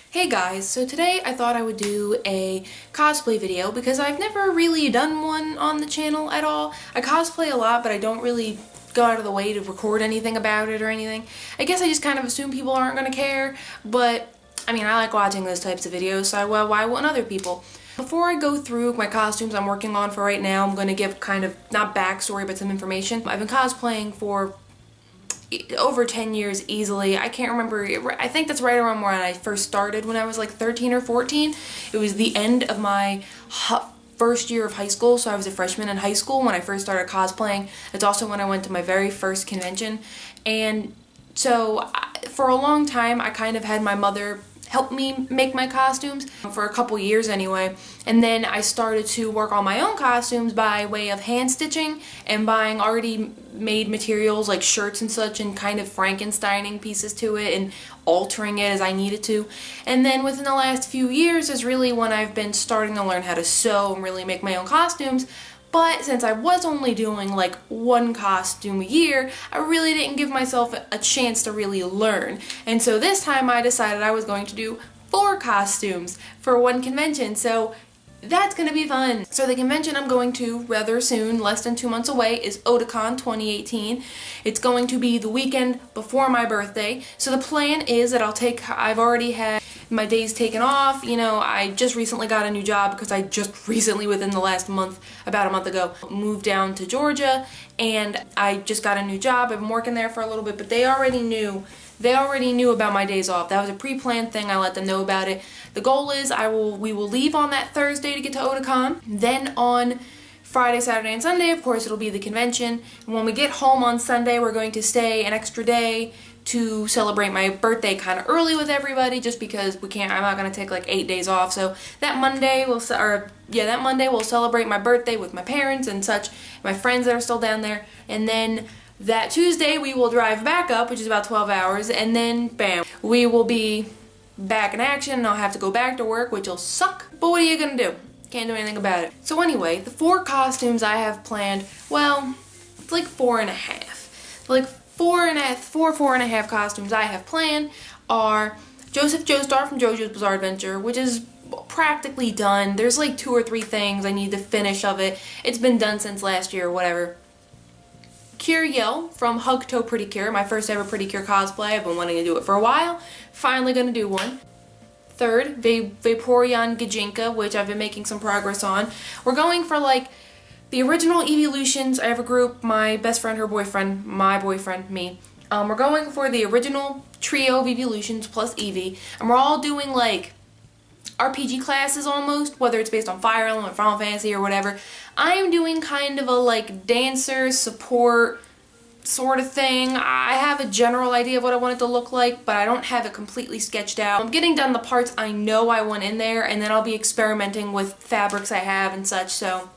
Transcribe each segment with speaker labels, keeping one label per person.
Speaker 1: Hey guys, so today I thought I would do a cosplay video because I've never really done one on the channel at all. I cosplay a lot, but I don't really go out of the way to record anything about it or anything. I guess I just kind of assume people aren't going to care, but I mean, I like watching those types of videos, so why wouldn't other people? Before I go through my costumes I'm working on for right now, I'm going to give kind of, not backstory, but some information. I've been cosplaying for over 10 years easily. I can't remember, I think that's right around when I first started when I was like 13 or 14. It was the end of my first year of high school, so I was a freshman in high school when I first started cosplaying. It's also when I went to my very first convention, and so for a long time I kind of had my mother help me make my costumes for a couple years anyway, and then I started to work on my own costumes by way of hand stitching and buying already made materials like shirts and such and kind of Frankensteining pieces to it and altering it as I needed to. And then within the last few years is really when I've been starting to learn how to sew and really make my own costumes. But since I was only doing like one costume a year, I really didn't give myself a chance to really learn. And so this time I decided I was going to do 4 costumes for one convention. So that's gonna be fun. So the convention I'm going to rather soon, less than 2 months away, is Otakon 2018. It's going to be the weekend before my birthday. So the plan is that I've already had my days taken off. You know, I just recently got a new job because I just recently, within the last month, about a month ago, moved down to Georgia, and I just got a new job. I've been working there for a little bit, but they already knew about my days off. That was a pre-planned thing. I let them know about it. The goal is we will leave on that Thursday to get to Otakon. Then on Friday, Saturday, and Sunday, of course, it'll be the convention. And when we get home on Sunday, we're going to stay an extra day to celebrate my birthday kind of early with everybody, just because I'm not going to take like 8 days off. So that Monday we'll celebrate my birthday with my parents and such, my friends that are still down there. And then that Tuesday we will drive back up, which is about 12 hours, and then bam, we will be back in action and I'll have to go back to work, which will suck, but what are you gonna do? Can't do anything about it. So anyway, the 4 costumes I have planned, well, it's like 4.5. Like 4.5 costumes I have planned are Joseph Joestar from JoJo's Bizarre Adventure, which is practically done. There's like 2 or 3 things I need to finish of it. It's been done since last year or whatever. Curiel from Hug Toe Pretty Cure, my first ever Pretty Cure cosplay. I've been wanting to do it for a while. Finally gonna do one. Third, Vaporeon Gijinka, which I've been making some progress on. We're going for like the original Evolutions. I have a group, my best friend, her boyfriend, my boyfriend, me. We're going for the original trio of Evolutions plus Eevee, and we're all doing like RPG classes almost, whether it's based on Fire Emblem or Final Fantasy or whatever. I'm doing kind of a like dancer support sort of thing. I have a general idea of what I want it to look like, but I don't have it completely sketched out. I'm getting down the parts I know I want in there, and then I'll be experimenting with fabrics I have and such, so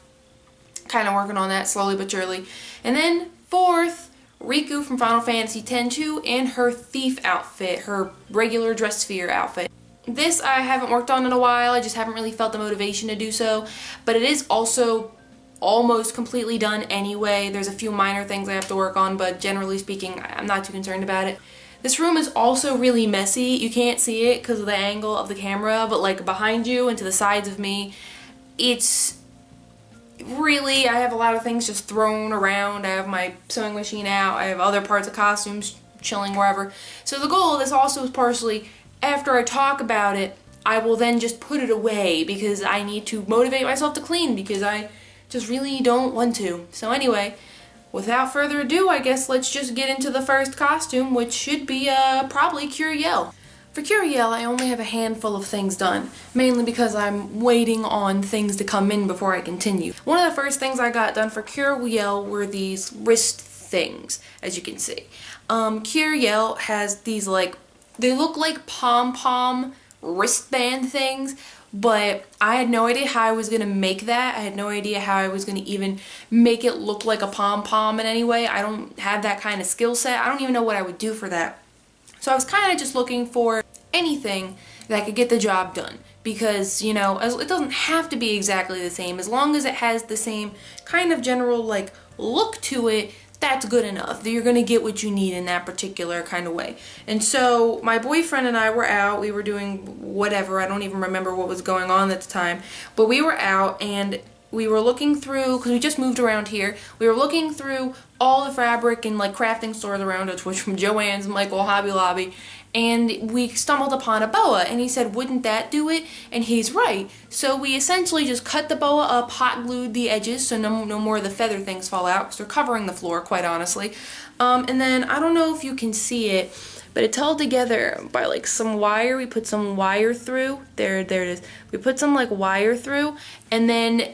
Speaker 1: kind of working on that slowly but surely. And then 4th, Riku from Final Fantasy X-2 in her thief outfit, her regular dress sphere outfit. This I haven't worked on in a while, I just haven't really felt the motivation to do so, but it is also almost completely done anyway. There's a few minor things I have to work on, but generally speaking, I'm not too concerned about it. This room is also really messy. You can't see it because of the angle of the camera, but like behind you and to the sides of me, it's really, I have a lot of things just thrown around. I have my sewing machine out, I have other parts of costumes chilling wherever. So the goal of this also is partially, after I talk about it, I will then just put it away because I need to motivate myself to clean because I just really don't want to. So anyway, without further ado, I guess let's just get into the first costume, which should be probably Curiel. For Curiel, I only have a handful of things done, mainly because I'm waiting on things to come in before I continue. One of the first things I got done for Curiel were these wrist things, as you can see. Curiel has these like, they look like pom-pom wristband things, but I had no idea how I was going to make that. I had no idea how I was going to even make it look like a pom-pom in any way. I don't have that kind of skill set. I don't even know what I would do for that. So I was kind of just looking for anything that could get the job done, because, you know, it doesn't have to be exactly the same. As long as it has the same kind of general like look to it, that's good enough. You're gonna get what you need in that particular kind of way. And so my boyfriend and I were out, we were doing whatever, I don't even remember what was going on at the time, but we were out and we were looking through, because we just moved around here, we were looking through all the fabric and like crafting stores around us, which from Joann's, Michael, Hobby Lobby, and we stumbled upon a boa, and he said, wouldn't that do it? And he's right. So we essentially just cut the boa up, hot glued the edges so no more of the feather things fall out, because they're covering the floor, quite honestly. And then, I don't know if you can see it, but it's held together by like some wire. We put some wire through. There it is. We put some like wire through, and then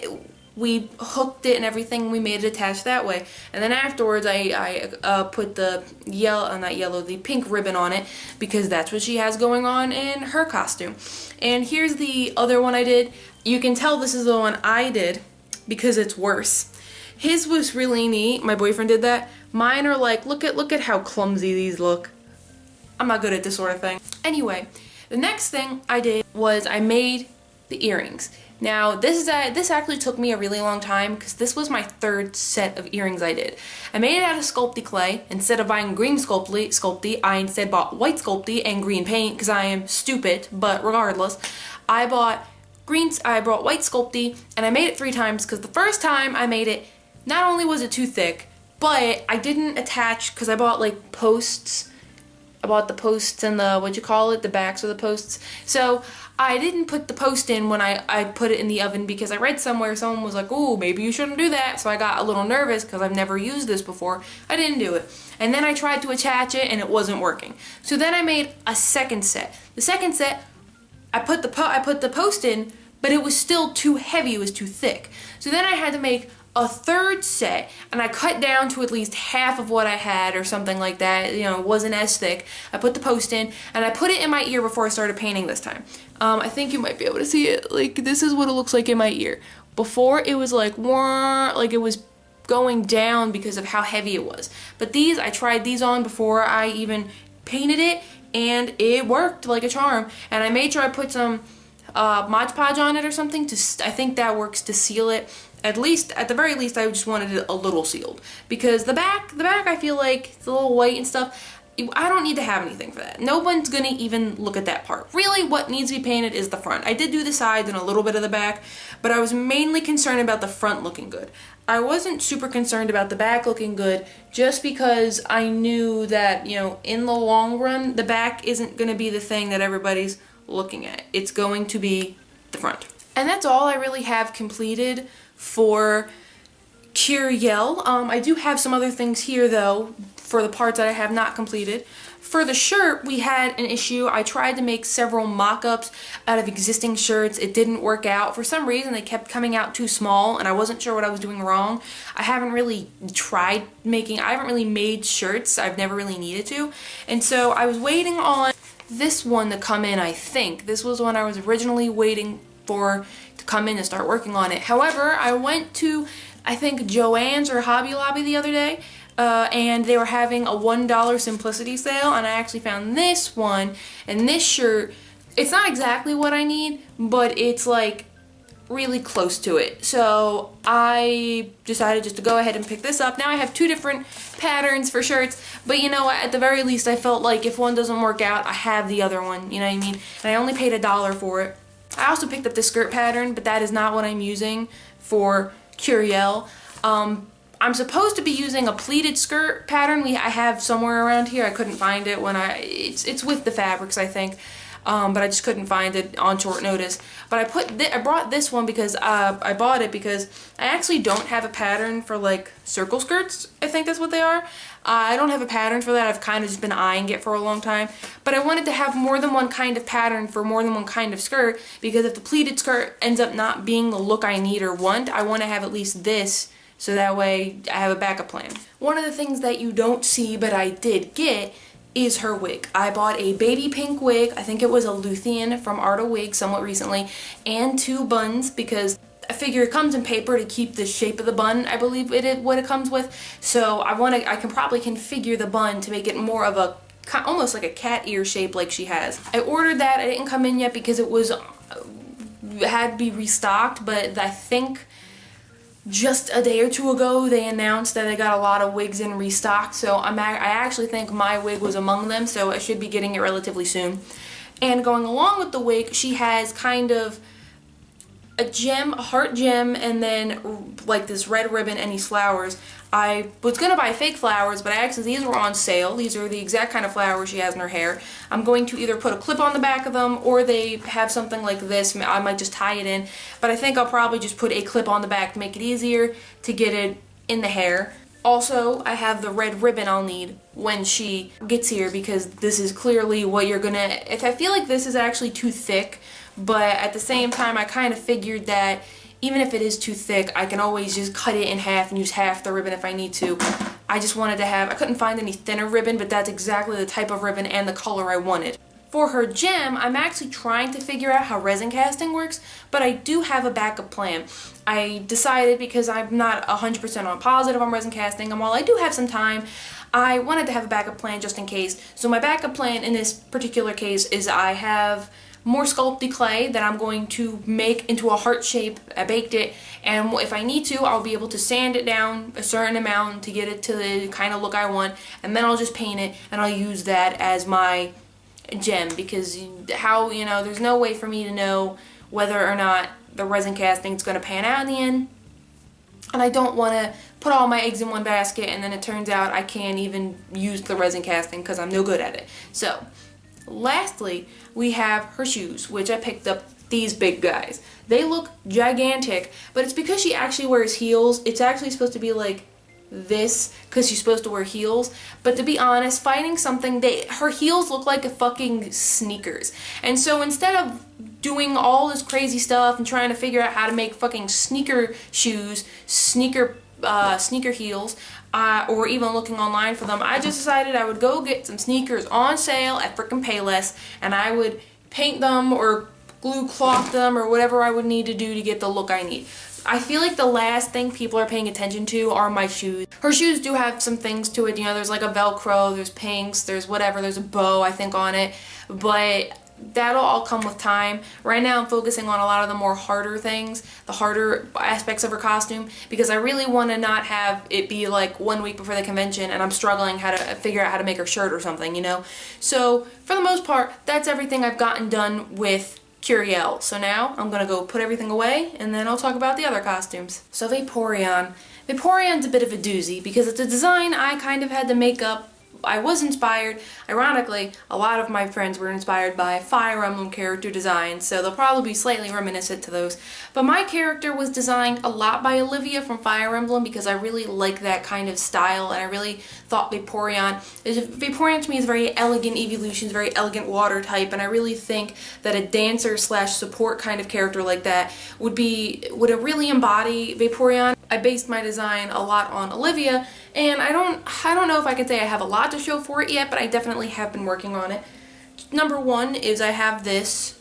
Speaker 1: we hooked it and everything. We made it attached that way. And then afterwards, I put the the pink ribbon on it, because that's what she has going on in her costume. And here's the other one I did. You can tell this is the one I did because it's worse. His was really neat. My boyfriend did that. Mine are like, look at how clumsy these look. I'm not good at this sort of thing. Anyway, the next thing I did was I made the earrings. Now, this actually took me a really long time, because this was my third set of earrings I did. I made it out of Sculpey clay. Instead of buying green Sculpey, I instead bought white Sculpey and green paint, because I am stupid, but regardless. I bought white Sculpey, and I made it 3 times, because the first time I made it, not only was it too thick, but I didn't attach, because I bought like posts. I bought the posts and the backs of the posts. So I didn't put the post in when I put it in the oven, because I read somewhere someone was like, oh, maybe you shouldn't do that. So I got a little nervous because I've never used this before. I didn't do it. And then I tried to attach it and it wasn't working. So then I made a second set. The second set, I put the post in, but it was still too heavy, it was too thick. So then I had to make a third set, and I cut down to at least half of what I had or something like that. You know, it wasn't as thick. I put the post in, and I put it in my ear before I started painting this time. I think you might be able to see it. Like, this is what it looks like in my ear. Before, it was like, like it was going down because of how heavy it was. But these, I tried these on before I even painted it, and it worked like a charm. And I made sure I put some Mod Podge on it or something. I think that works to seal it. At the very least, I just wanted it a little sealed, because the back I feel like it's a little white and stuff. I don't need to have anything for that. No one's gonna even look at that part. Really, what needs to be painted is the front. I did do the sides and a little bit of the back, but I was mainly concerned about the front looking good. I wasn't super concerned about the back looking good, just because I knew that, you know, in the long run, the back isn't gonna be the thing that everybody's looking at. It's going to be the front. And that's all I really have completed for Curiel. I do have some other things here though, for the parts that I have not completed. For the shirt, we had an issue. I tried to make several mock-ups out of existing shirts. It didn't work out. For some reason, they kept coming out too small, and I wasn't sure what I was doing wrong. I haven't really made shirts. I've never really needed to. And so I was waiting on this one to come in, I think. This was one I was originally waiting for to come in and start working on it. However, I went to, I think, Joann's or Hobby Lobby the other day, and they were having a $1 Simplicity sale, and I actually found this one, and this shirt, it's not exactly what I need, but it's like really close to it. So I decided just to go ahead and pick this up. Now I have 2 different patterns for shirts, but you know what, at the very least I felt like if one doesn't work out, I have the other one, you know what I mean? And I only paid $1 for it. I also picked up this skirt pattern, but that is not what I'm using for Curiel. I'm supposed to be using a pleated skirt pattern I have somewhere around here. I couldn't find it when it's with the fabrics, I think. But I just couldn't find it on short notice. But I brought this one because I bought it because I actually don't have a pattern for like circle skirts. I think that's what they are. I don't have a pattern for that. I've kind of just been eyeing it for a long time. But I wanted to have more than one kind of pattern for more than one kind of skirt, because if the pleated skirt ends up not being the look I need or want, I want to have at least this, so that way I have a backup plan. One of the things that you don't see but I did get is her wig. I bought a baby pink wig. I think it was a Luthien from Art of Wig somewhat recently, and 2 buns, because I figure it comes in paper to keep the shape of the bun, I believe what it comes with. So I can probably configure the bun to make it more of a, almost like a cat ear shape like she has. I ordered that. It didn't come in yet because it had to be restocked, but I think just a day or two ago they announced that they got a lot of wigs in restock, so I actually think my wig was among them, so I should be getting it relatively soon. And going along with the wig, she has kind of a gem, a heart gem, and then like this red ribbon and these flowers. I was gonna buy fake flowers, but these were on sale. These are the exact kind of flowers she has in her hair. I'm going to either put a clip on the back of them, or they have something like this. I might just tie it in, but I think I'll probably just put a clip on the back to make it easier to get it in the hair. Also, I have the red ribbon I'll need when she gets here, because this is clearly what you're gonna, if I feel like this is actually too thick, but at the same time I kind of figured that even if it is too thick, I can always just cut it in half and use half the ribbon if I need to. I just wanted to have, I couldn't find any thinner ribbon, but that's exactly the type of ribbon and the color I wanted. For her gem, I'm actually trying to figure out how resin casting works, but I do have a backup plan. I decided, because I'm not 100% on positive on resin casting, and while I do have some time, I wanted to have a backup plan just in case. So my backup plan in this particular case is I have more sculpty clay that I'm going to make into a heart shape. I baked it, and if I need to, I'll be able to sand it down a certain amount to get it to the kind of look I want, and then I'll just paint it, and I'll use that as my gem, because there's no way for me to know whether or not the resin casting is going to pan out in the end, and I don't want to put all my eggs in one basket and then it turns out I can't even use the resin casting because I'm no good at it. So lastly, we have her shoes, which I picked up these big guys. They look gigantic, but it's because she actually wears heels. It's actually supposed to be like this because she's supposed to wear heels, but to be honest, finding something, her heels look like a fucking sneakers. And so instead of doing all this crazy stuff and trying to figure out how to make fucking sneaker shoes, sneaker heels, or even looking online for them, I just decided I would go get some sneakers on sale at frickin' Payless, and I would paint them or glue cloth them or whatever I would need to do to get the look I need. I feel like the last thing people are paying attention to are my shoes. Her shoes do have some things to it, there's like a Velcro, there's pinks, there's whatever, there's a bow I think on it, but that'll all come with time. Right now I'm focusing on a lot of the more harder things, the harder aspects of her costume, because I really want to not have it be like 1 week before the convention and I'm struggling how to figure out how to make her shirt or something, So for the most part, that's everything I've gotten done with Curiel. So now I'm gonna go put everything away and then I'll talk about the other costumes. So Vaporeon. Vaporeon's a bit of a doozy because it's a design I kind of had to make up. I was inspired, ironically, a lot of my friends were inspired by Fire Emblem character designs, so they'll probably be slightly reminiscent to those. But my character was designed a lot by Olivia from Fire Emblem because I really like that kind of style, and I really thought Vaporeon to me is very elegant evolution, very elegant water type, and I really think that a dancer slash support kind of character like that would really embody Vaporeon. I based my design a lot on Olivia, and I don't know if I can say I have a lot to show for it yet, but I definitely have been working on it. Number one is I have this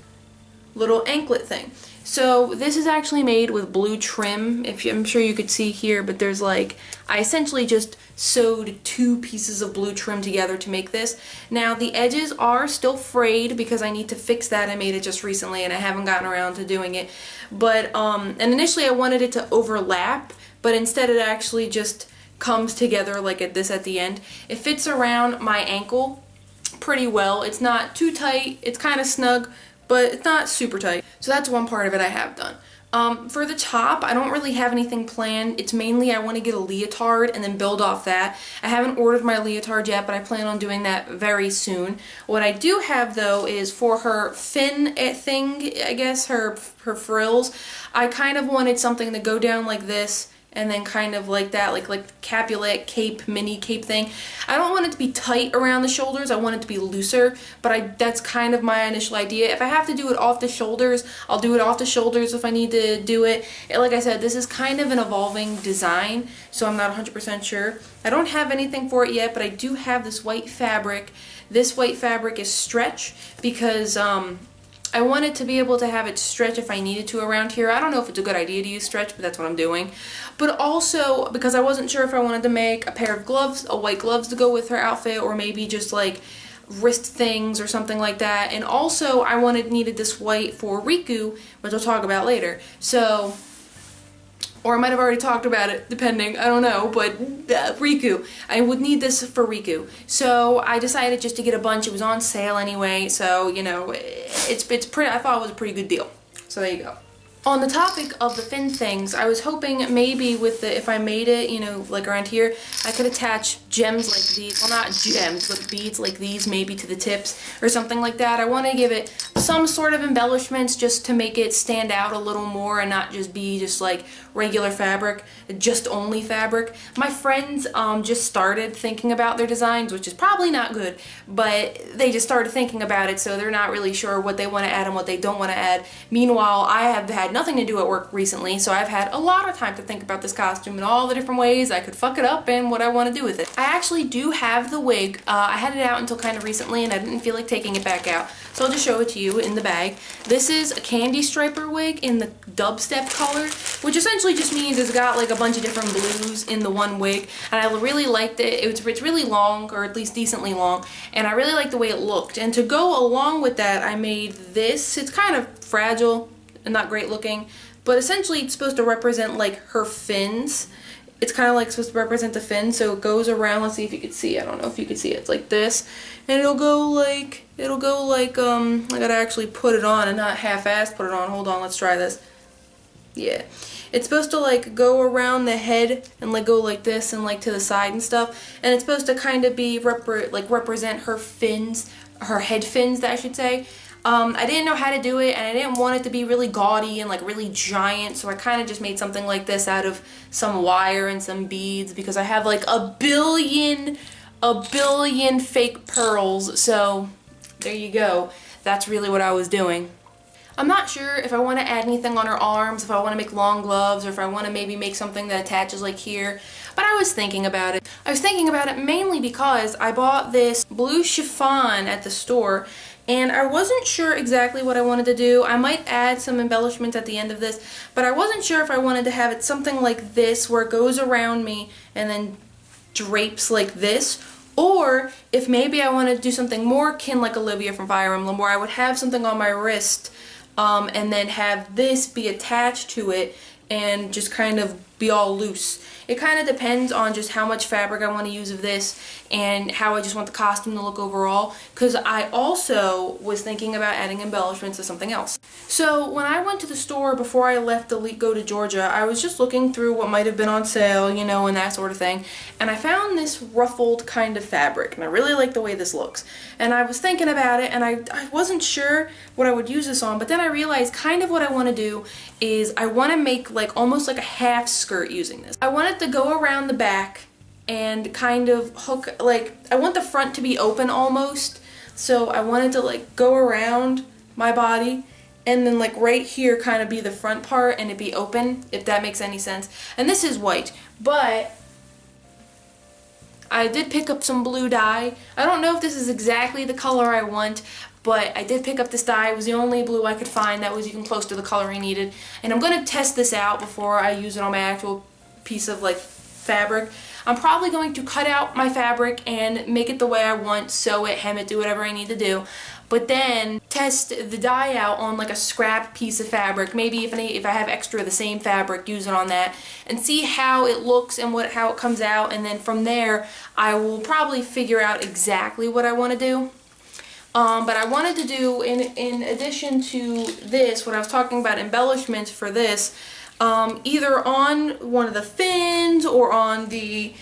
Speaker 1: little anklet thing. So this is actually made with blue trim, I'm sure you could see here, but there's I essentially just sewed 2 pieces of blue trim together to make this. Now the edges are still frayed because I need to fix that. I made it just recently and I haven't gotten around to doing it. But, and initially I wanted it to overlap, but instead it actually just comes together like this at the end. It fits around my ankle pretty well. It's not too tight, it's kind of snug, but it's not super tight. So that's one part of it I have done. For the top, I don't really have anything planned. It's mainly I want to get a leotard and then build off that. I haven't ordered my leotard yet, but I plan on doing that very soon. What I do have though is for her fin thing, I guess, her frills, I kind of wanted something to go down like this and then kind of like that, like Capulet cape, mini cape thing. I don't want it to be tight around the shoulders, I want it to be looser, but that's kind of my initial idea. If I have to do it off the shoulders, I'll do it off the shoulders if I need to do it. Like I said, this is kind of an evolving design, so I'm not 100% sure. I don't have anything for it yet, but I do have this white fabric. This white fabric is stretch because I wanted to be able to have it stretch if I needed to around here. I don't know if it's a good idea to use stretch, but that's what I'm doing. But also, because I wasn't sure if I wanted to make a pair of gloves, white gloves to go with her outfit, or maybe just like wrist things or something like that. And also, I needed this white for Riku, which I'll talk about later. So or I might have already talked about it, depending, I don't know, but Riku. I would need this for Riku. So I decided just to get a bunch. It was on sale anyway, so, you know, it's pretty, I thought it was a pretty good deal. So there you go. On the topic of the fin things, I was hoping maybe with the, if I made it, you know, like around here, I could attach gems like these, well not gems, but beads like these maybe to the tips or something like that. I want to give it some sort of embellishments just to make it stand out a little more and not just be just like regular fabric, just only fabric. My friends just started thinking about their designs, which is probably not good, but they just started thinking about it, so they're not really sure what they want to add and what they don't want to add. Meanwhile, I have had nothing to do at work recently, so I've had a lot of time to think about this costume and all the different ways I could fuck it up and what I want to do with it. I actually do have the wig. I had it out until kind of recently and I didn't feel like taking it back out, so I'll just show it to you in the bag. This is a candy striper wig in the dubstep color, which essentially just means it's got like a bunch of different blues in the one wig, and I really liked it. It's really long, or at least decently long, and I really liked the way it looked. And to go along with that, I made this. It's kind of fragile and not great looking, but essentially it's supposed to represent like her fins. It's kind of like supposed to represent the fin, so it goes around. Let's see if you could see. I don't know if you could see it. It's like this, and it'll go like I gotta actually put it on and not half-assed put it on. Hold on, let's try this. Yeah, it's supposed to like go around the head and like go like this and like to the side and stuff, and it's supposed to kind of be represent her fins, her head fins, I should say. I didn't know how to do it, and I didn't want it to be really gaudy and like really giant, so I kind of just made something like this out of some wire and some beads, because I have like a billion fake pearls, so there you go. That's really what I was doing. I'm not sure if I want to add anything on her arms, if I want to make long gloves, or if I want to maybe make something that attaches like here, but I was thinking about it. I was thinking about it mainly because I bought this blue chiffon at the store, and I wasn't sure exactly what I wanted to do. I might add some embellishments at the end of this, but I wasn't sure if I wanted to have it something like this, where it goes around me and then drapes like this, or if maybe I wanted to do something more akin like Olivia from Fire Emblem, where I would have something on my wrist and then have this be attached to it and just kind of be all loose. It kind of depends on just how much fabric I want to use of this and how I just want the costume to look overall, because I also was thinking about adding embellishments to something else. So when I went to the store before I left to go to Georgia, I was just looking through what might have been on sale, you know, and that sort of thing, and I found this ruffled kind of fabric, and I really like the way this looks. And I was thinking about it, and I wasn't sure what I would use this on, but then I realized kind of what I want to do is I want to make like almost like a half skirt using this. I want it to go around the back and kind of hook, like I want the front to be open almost, so I wanted to like go around my body and then like right here kind of be the front part and it be open, if that makes any sense. And this is white, but I did pick up some blue dye. I don't know if this is exactly the color I want, but I did pick up this dye. It was the only blue I could find that was even close to the color I needed, and I'm going to test this out before I use it on my actual piece of like fabric. I'm probably going to cut out my fabric and make it the way I want, sew it, hem it, do whatever I need to do, but then test the dye out on like a scrap piece of fabric. Maybe if I have extra of the same fabric, use it on that and see how it looks and how it comes out, and then from there I will probably figure out exactly what I want to do. But I wanted to do, in addition to this, what I was talking about embellishments for this, either on one of the fins or on the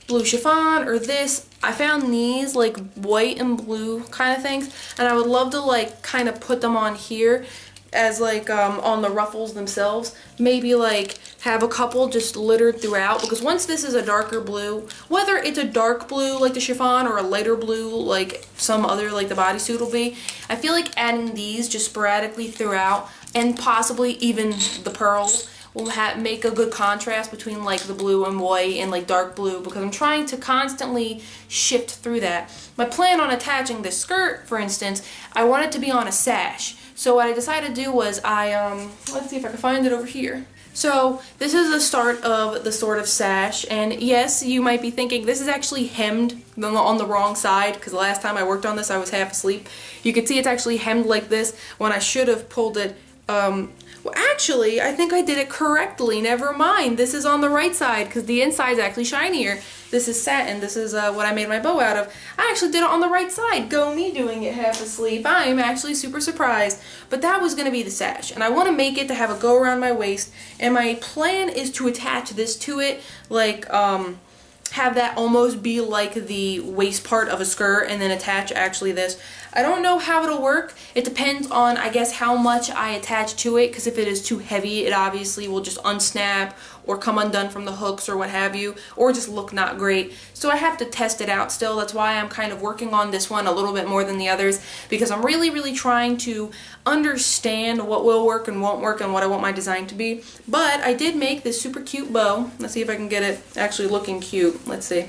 Speaker 1: blue chiffon or this. I found these like white and blue kind of things, and I would love to like kind of put them on here as like on the ruffles themselves. Maybe like have a couple just littered throughout, because once this is a darker blue, whether it's a dark blue like the chiffon or a lighter blue like some other like the bodysuit will be, I feel like adding these just sporadically throughout, and possibly even the pearls, will make a good contrast between like the blue and white and like dark blue, because I'm trying to constantly shift through that. My plan on attaching this skirt, for instance, I want it to be on a sash. So what I decided to do was let's see if I can find it over here. So this is the start of the sort of sash, and yes, you might be thinking this is actually hemmed on the wrong side, because the last time I worked on this I was half asleep. You can see it's actually hemmed like this when I should have pulled it Well, actually, I think I did it correctly. Never mind. This is on the right side because the inside's actually shinier. This is satin. This is what I made my bow out of. I actually did it on the right side. Go me doing it half asleep. I'm actually super surprised. But that was going to be the sash. And I want to make it to have a go around my waist. And my plan is to attach this to it, like, have that almost be like the waist part of a skirt and then attach actually this. I don't know how it'll work. It depends on, I guess, how much I attach to it, because if it is too heavy, it obviously will just unsnap or come undone from the hooks or what have you, or just look not great. So I have to test it out still. That's why I'm kind of working on this one a little bit more than the others, because I'm really, really trying to understand what will work and won't work and what I want my design to be. But I did make this super cute bow. Let's see if I can get it actually looking cute. Let's see.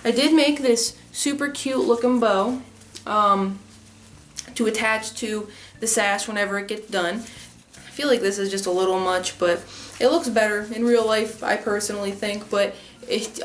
Speaker 1: I did make this super cute looking bow to attach to the sash whenever it gets done. I feel like this is just a little much, but it looks better in real life, I personally think. But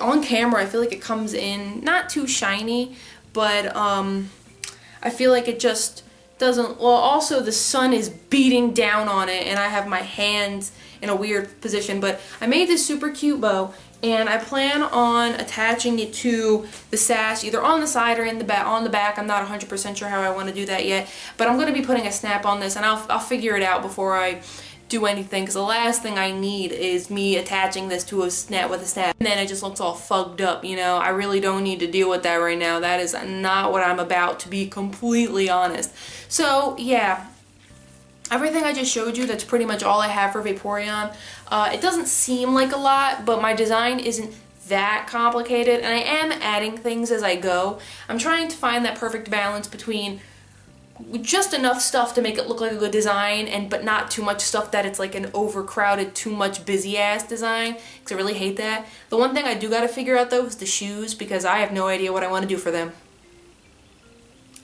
Speaker 1: on camera, I feel like it comes in not too shiny, but I feel like it just doesn't. Well, also the sun is beating down on it, and I have my hands in a weird position. But I made this super cute bow, and I plan on attaching it to the sash either on the side or in the back. On the back, I'm not 100% sure how I want to do that yet, but I'm going to be putting a snap on this, and I'll figure it out before I do anything, because the last thing I need is me attaching this to a snap with a snap and then it just looks all fugged up, you know. I really don't need to deal with that right now. That is not what I'm about, to be completely honest. So yeah, everything I just showed you, that's pretty much all I have for Vaporeon. It doesn't seem like a lot, but my design isn't that complicated, and I am adding things as I go. I'm trying to find that perfect balance between just enough stuff to make it look like a good design, but not too much stuff that it's like an overcrowded, too much busy ass design, because I really hate that. The one thing I do gotta figure out though is the shoes, because I have no idea what I want to do for them.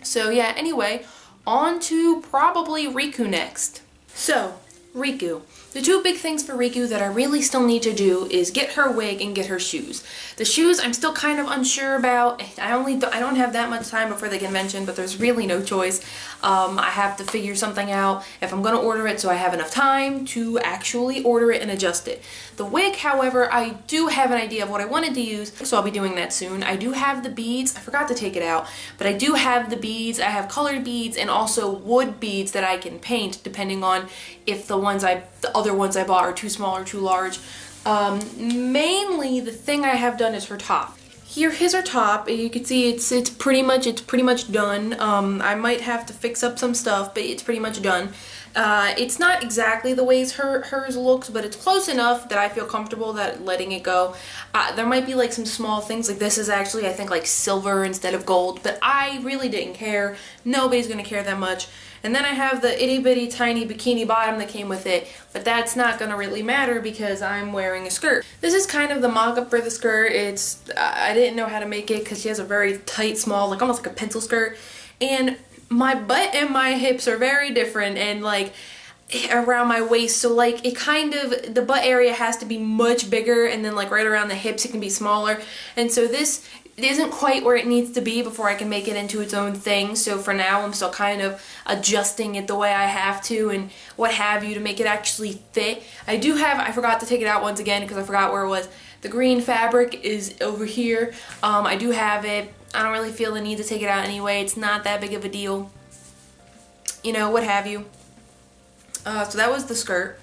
Speaker 1: So yeah, anyway, on to probably Riku next. So, Riku. The two big things for Riku that I really still need to do is get her wig and get her shoes. The shoes I'm still kind of unsure about. I don't have that much time before the convention, but there's really no choice. I have to figure something out if I'm gonna order it, so I have enough time to actually order it and adjust it. The wig, however, I do have an idea of what I wanted to use, so I'll be doing that soon. I do have the beads. I forgot to take it out, but I do have the beads. I have colored beads and also wood beads that I can paint depending on if the other ones I bought are too small or too large. Mainly the thing I have done is her top. Here's her top. You can see it's pretty much done. I might have to fix up some stuff, but it's pretty much done. It's not exactly the way hers looks, but it's close enough that I feel comfortable that letting it go. There might be like some small things, like this is actually I think like silver instead of gold, but I really didn't care. Nobody's gonna care that much. And then I have the itty bitty tiny bikini bottom that came with it, but that's not gonna really matter because I'm wearing a skirt. This is kind of the mock-up for the skirt. I didn't know how to make it because she has a very tight, small, like almost like a pencil skirt, and my butt and my hips are very different and like around my waist, so like it kind of, the butt area has to be much bigger, and then like right around the hips it can be smaller, and so this isn't quite where it needs to be before I can make it into its own thing. So for now I'm still kind of adjusting it the way I have to and what have you to make it actually fit. I forgot to take it out once again because I forgot where it was. The green fabric is over here. I do have it. I don't really feel the need to take it out anyway. It's not that big of a deal. You know, what have you. So that was the skirt.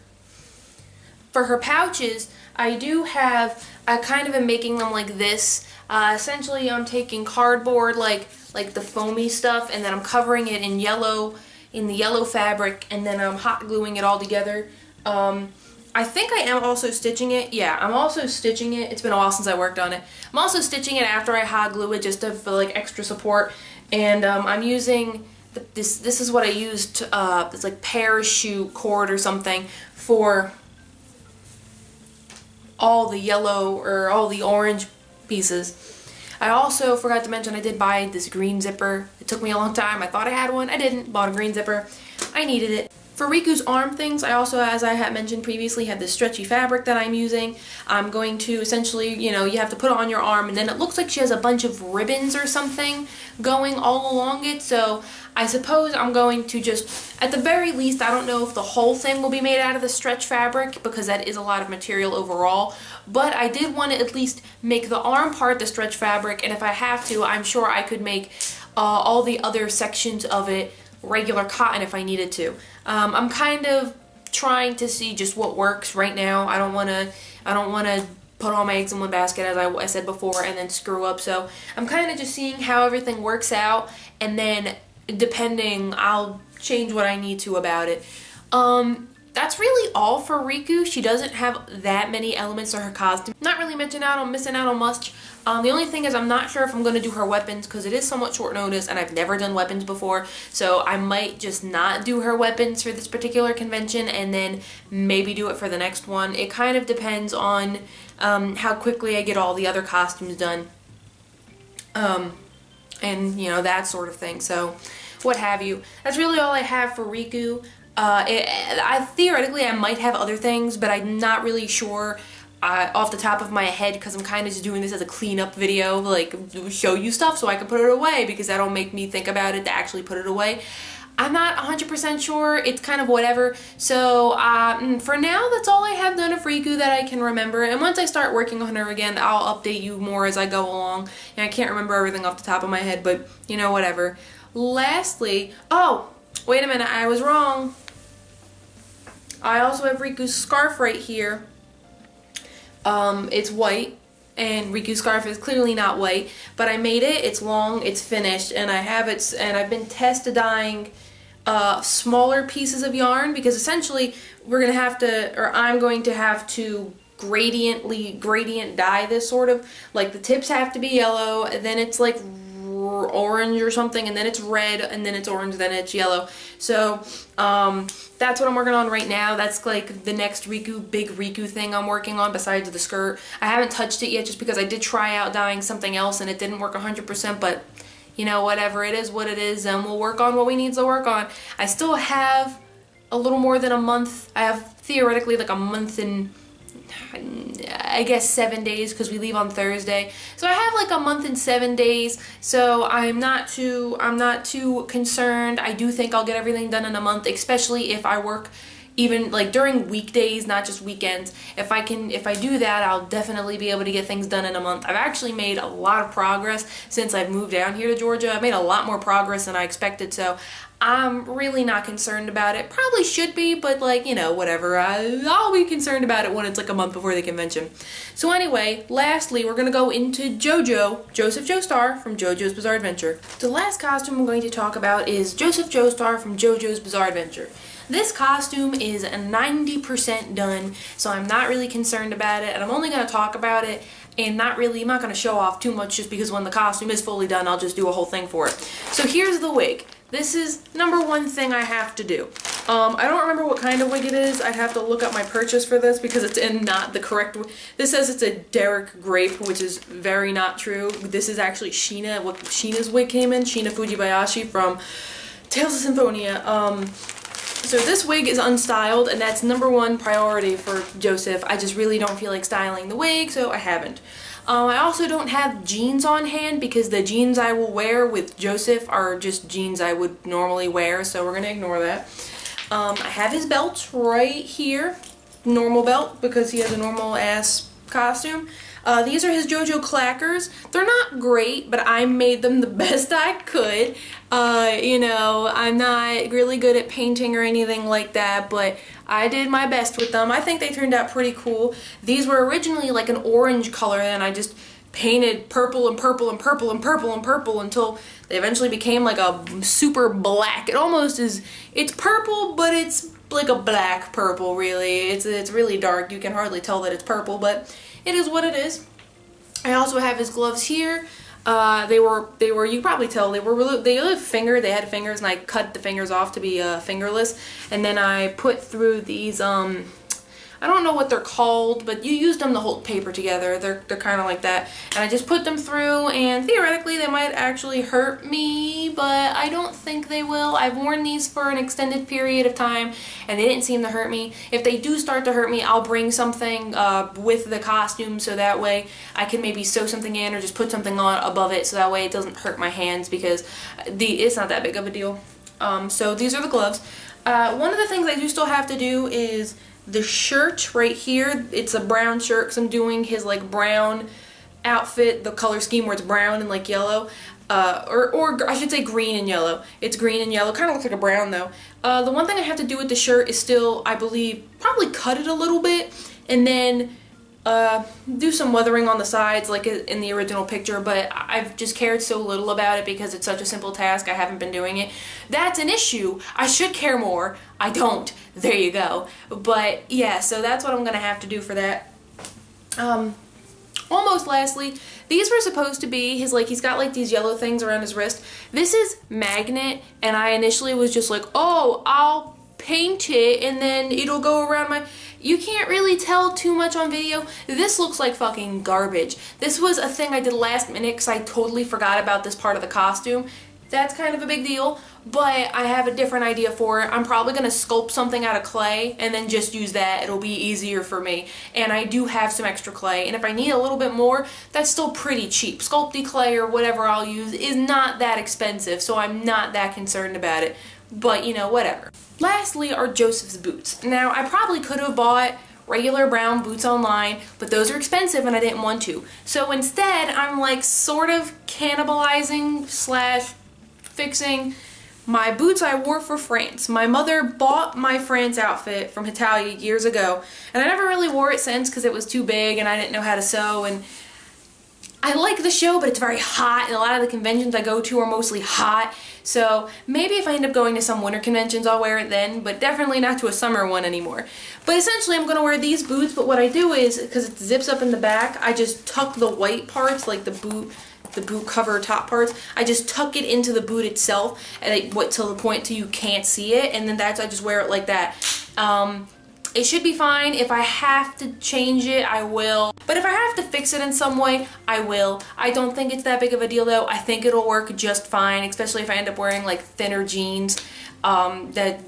Speaker 1: For her pouches, I kind of am making them like this. Essentially, I'm taking cardboard, like the foamy stuff, and then I'm covering it in the yellow fabric, and then I'm hot gluing it all together. I think I am also stitching it. Yeah, I'm also stitching it. It's been a while since I worked on it. I'm also stitching it after I hot glue it just for like extra support. And I'm using this is what I used. It's like parachute cord or something for all the yellow or all the orange pieces. I also forgot to mention I did buy this green zipper. It took me a long time. I thought I had one. I didn't. Bought a green zipper. I needed it. For Riku's arm things, I also, as I had mentioned previously, have this stretchy fabric that I'm using. I'm going to essentially, you know, you have to put it on your arm, and then it looks like she has a bunch of ribbons or something going all along it. So I suppose I'm going to just, at the very least, I don't know if the whole thing will be made out of the stretch fabric, because that is a lot of material overall, but I did want to at least make the arm part the stretch fabric, and if I have to, I'm sure I could make all the other sections of it regular cotton if I needed to. I'm kind of trying to see just what works right now. I don't want to put all my eggs in one basket, as I said before, and then screw up. So I'm kind of just seeing how everything works out, and then depending, I'll change what I need to about it. That's really all for Riku. She doesn't have that many elements to her costume. Not really missing out on much. The only thing is I'm not sure if I'm going to do her weapons, because it is somewhat short notice and I've never done weapons before, so I might just not do her weapons for this particular convention and then maybe do it for the next one. It kind of depends on how quickly I get all the other costumes done, and you know, that sort of thing, so what have you. That's really all I have for Riku. Theoretically I might have other things, but I'm not really sure off the top of my head, because I'm kind of just doing this as a cleanup video, like show you stuff so I can put it away, because that'll make me think about it to actually put it away. I'm not 100% sure. It's kind of whatever. So for now, that's all I have done of Riku that I can remember. And once I start working on her again, I'll update you more as I go along. And I can't remember everything off the top of my head, but you know, whatever. Lastly, oh, wait a minute, I was wrong. I also have Riku's scarf right here. It's white, and Riku's scarf is clearly not white, but I made it, it's long, it's finished, and I have it, and I've been test dyeing smaller pieces of yarn, because essentially we're gonna have to, or I'm going to have to gradient dye this, sort of, like the tips have to be yellow, and then it's like orange or something, and then it's red, and then it's orange, then it's yellow. So that's what I'm working on right now. That's like the next big Riku thing I'm working on besides the skirt. I haven't touched it yet just because I did try out dyeing something else and it didn't work 100%, but you know, whatever, it is what it is, and we'll work on what we need to work on. I still have a little more than a month. I have theoretically like a month and I guess 7 days, because we leave on Thursday. So I have like a month and 7 days. So I'm not too concerned. I do think I'll get everything done in a month, especially if I work even like during weekdays, not just weekends. If I do that, I'll definitely be able to get things done in a month. I've actually made a lot of progress since I've moved down here to Georgia. I've made a lot more progress than I expected, so I'm really not concerned about it. Probably should be, but like, you know, whatever. I'll be concerned about it when it's like a month before the convention. So anyway, lastly, we're gonna go into JoJo, Joseph Joestar from JoJo's Bizarre Adventure. The last costume I'm going to talk about is Joseph Joestar from JoJo's Bizarre Adventure. This costume is 90% done, so I'm not really concerned about it, and I'm only going to talk about it, and I'm not going to show off too much, just because when the costume is fully done, I'll just do a whole thing for it. So here's the wig. This is number one thing I have to do. I don't remember what kind of wig it is. I'd have to look up my purchase for this, because it's in not the correct wig. This says it's a Derek Grape, which is very not true. This is actually Sheena, what Sheena's wig came in, Sheena Fujibayashi from Tales of Symphonia. So this wig is unstyled, and that's number one priority for Joseph. I just really don't feel like styling the wig, so I haven't. I also don't have jeans on hand, because the jeans I will wear with Joseph are just jeans I would normally wear, so we're going to ignore that. I have his belt right here, normal belt, because he has a normal ass costume. These are his JoJo clackers. They're not great, but I made them the best I could. You know, I'm not really good at painting or anything like that, but I did my best with them. I think they turned out pretty cool. These were originally like an orange color, and I just painted purple and purple and purple and purple and purple until they eventually became like a super black. It almost is, it's purple, but it's like a black purple, really. It's really dark. You can hardly tell that it's purple, but it is what it is. I also have his gloves here. They were, you can probably tell, they had fingers, and I cut the fingers off to be fingerless, and then I put through these, I don't know what they're called, but you use them to hold paper together. They're kind of like that. And I just put them through, and theoretically they might actually hurt me, but I don't think they will. I've worn these for an extended period of time, and they didn't seem to hurt me. If they do start to hurt me, I'll bring something with the costume, so that way I can maybe sew something in or just put something on above it, so that way it doesn't hurt my hands, because it's not that big of a deal. So these are the gloves. One of the things I do still have to do is the shirt right here. It's a brown shirt because I'm doing his like brown outfit, the color scheme where it's brown and like yellow. Or I should say green and yellow. It's green and yellow. Kind of looks like a brown though. The one thing I have to do with the shirt is still, I believe, probably cut it a little bit and then do some weathering on the sides like in the original picture, but I've just cared so little about it because it's such a simple task. I haven't been doing it. That's an issue. I should care more. I don't. There you go. But yeah, so that's what I'm gonna have to do for that. Almost lastly, these were supposed to be his, like, he's got like these yellow things around his wrist. This is magnet, and I initially was just like, oh, I'll paint it and then it'll go around my... You can't really tell too much on video. This looks like fucking garbage. This was a thing I did last minute because I totally forgot about this part of the costume. That's kind of a big deal, but I have a different idea for it. I'm probably going to sculpt something out of clay and then just use that. It'll be easier for me. And I do have some extra clay, and if I need a little bit more, that's still pretty cheap. Sculpty clay or whatever I'll use is not that expensive, so I'm not that concerned about it. But, you know, whatever. Lastly are Joseph's boots. Now, I probably could have bought regular brown boots online, but those are expensive and I didn't want to. So instead, I'm like sort of cannibalizing / fixing my boots I wore for France. My mother bought my France outfit from Italia years ago, and I never really wore it since because it was too big and I didn't know how to sew, and I like the show, but it's very hot, and a lot of the conventions I go to are mostly hot, so maybe if I end up going to some winter conventions I'll wear it then, but definitely not to a summer one anymore. But essentially I'm going to wear these boots, but what I do is, because it zips up in the back, I just tuck the white parts, like the boot cover top parts, I just tuck it into the boot itself, and till the point till you can't see it, and then I just wear it like that. It should be fine. If I have to change it, I will. But if I have to fix it in some way, I will. I don't think it's that big of a deal though. I think it'll work just fine, especially if I end up wearing like thinner jeans that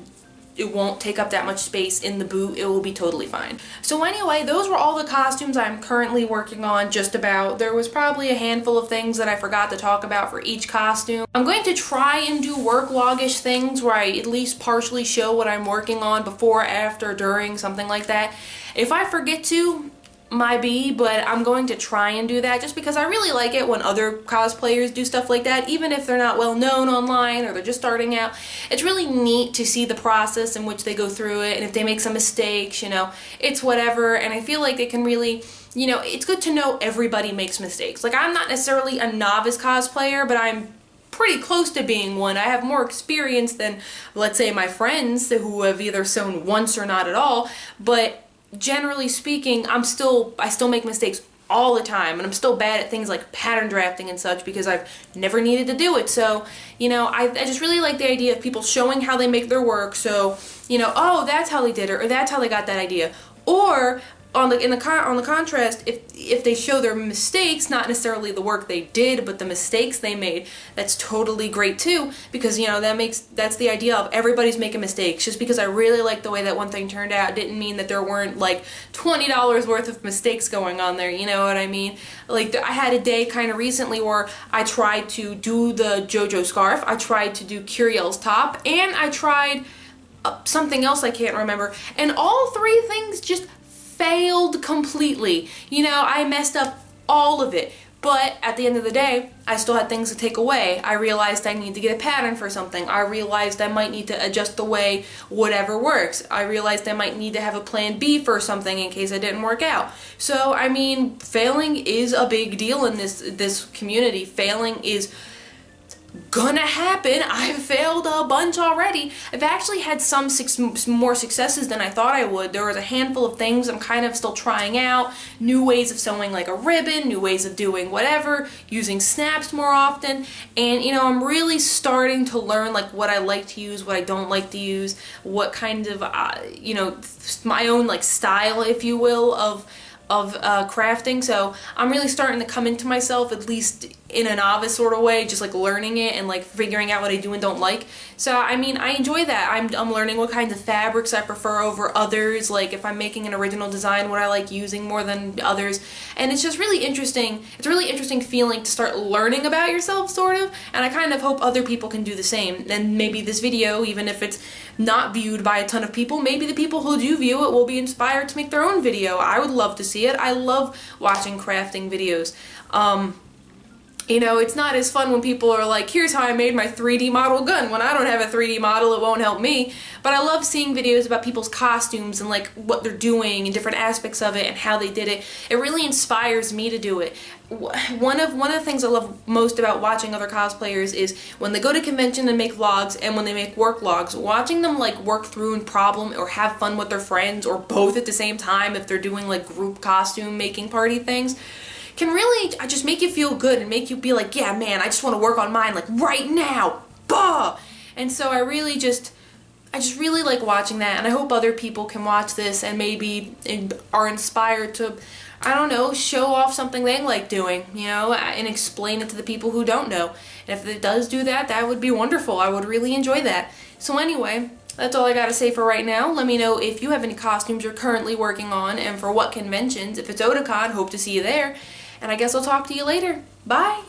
Speaker 1: it won't take up that much space in the boot. It will be totally fine. So anyway, those were all the costumes I'm currently working on, just about. There was probably a handful of things that I forgot to talk about for each costume. I'm going to try and do work log-ish things where I at least partially show what I'm working on before, after, during, something like that. If I forget to, might be, but I'm going to try and do that just because I really like it when other cosplayers do stuff like that, even if they're not well known online or they're just starting out. It's really neat to see the process in which they go through it, and if they make some mistakes, you know, it's whatever, and I feel like it can really, you know, it's good to know everybody makes mistakes. Like, I'm not necessarily a novice cosplayer, but I'm pretty close to being one. I have more experience than, let's say, my friends who have either sewn once or not at all, but generally speaking, I still make mistakes all the time, and I'm still bad at things like pattern drafting and such because I've never needed to do it. So, you know, I just really like the idea of people showing how they make their work, so, you know, oh, that's how they did it, or that's how they got that idea. Or on the contrast, if they show their mistakes, not necessarily the work they did, but the mistakes they made, that's totally great too, because, you know, that's the idea of everybody's making mistakes. Just because I really like the way that one thing turned out didn't mean that there weren't like $20 worth of mistakes going on there, you know what I mean? Like, I had a day kind of recently where I tried to do the JoJo scarf, I tried to do Curiel's top, and I tried something else I can't remember, and all three things just failed completely. You know, I messed up all of it, but at the end of the day, I still had things to take away. I realized I need to get a pattern for something. I realized I might need to adjust the way whatever works. I realized I might need to have a plan B for something in case it didn't work out. So, I mean, failing is a big deal in this community. Failing is gonna happen. I've failed a bunch already. I've actually had some more successes than I thought I would. There was a handful of things I'm kind of still trying out. New ways of sewing like a ribbon, new ways of doing whatever, using snaps more often, and you know, I'm really starting to learn like what I like to use, what I don't like to use, what kind of you know, my own like style, if you will, of crafting. So I'm really starting to come into myself, at least in a novice sort of way, just like learning it and like figuring out what I do and don't like. So I mean, I enjoy that. I'm learning what kinds of fabrics I prefer over others, like if I'm making an original design, what I like using more than others. And it's just really interesting. It's a really interesting feeling to start learning about yourself, sort of, and I kind of hope other people can do the same. And maybe this video, even if it's not viewed by a ton of people, maybe the people who do view it will be inspired to make their own video. I would love to see it. I love watching crafting videos. You know, it's not as fun when people are like, here's how I made my 3D model gun. When I don't have a 3D model, it won't help me. But I love seeing videos about people's costumes and like what they're doing and different aspects of it and how they did it. It really inspires me to do it. One of the things I love most about watching other cosplayers is when they go to convention and make vlogs and when they make work logs, watching them like work through and problem or have fun with their friends or both at the same time if they're doing like group costume making party things, can really just make you feel good and make you be like, yeah, man, I just want to work on mine like right now. Bah! And so I just really like watching that, and I hope other people can watch this and maybe are inspired to, I don't know, show off something they like doing, you know, and explain it to the people who don't know. And if it does do that, that would be wonderful. I would really enjoy that. So anyway, that's all I gotta say for right now. Let me know if you have any costumes you're currently working on and for what conventions. If it's Otakon, hope to see you there. And I guess I'll talk to you later. Bye!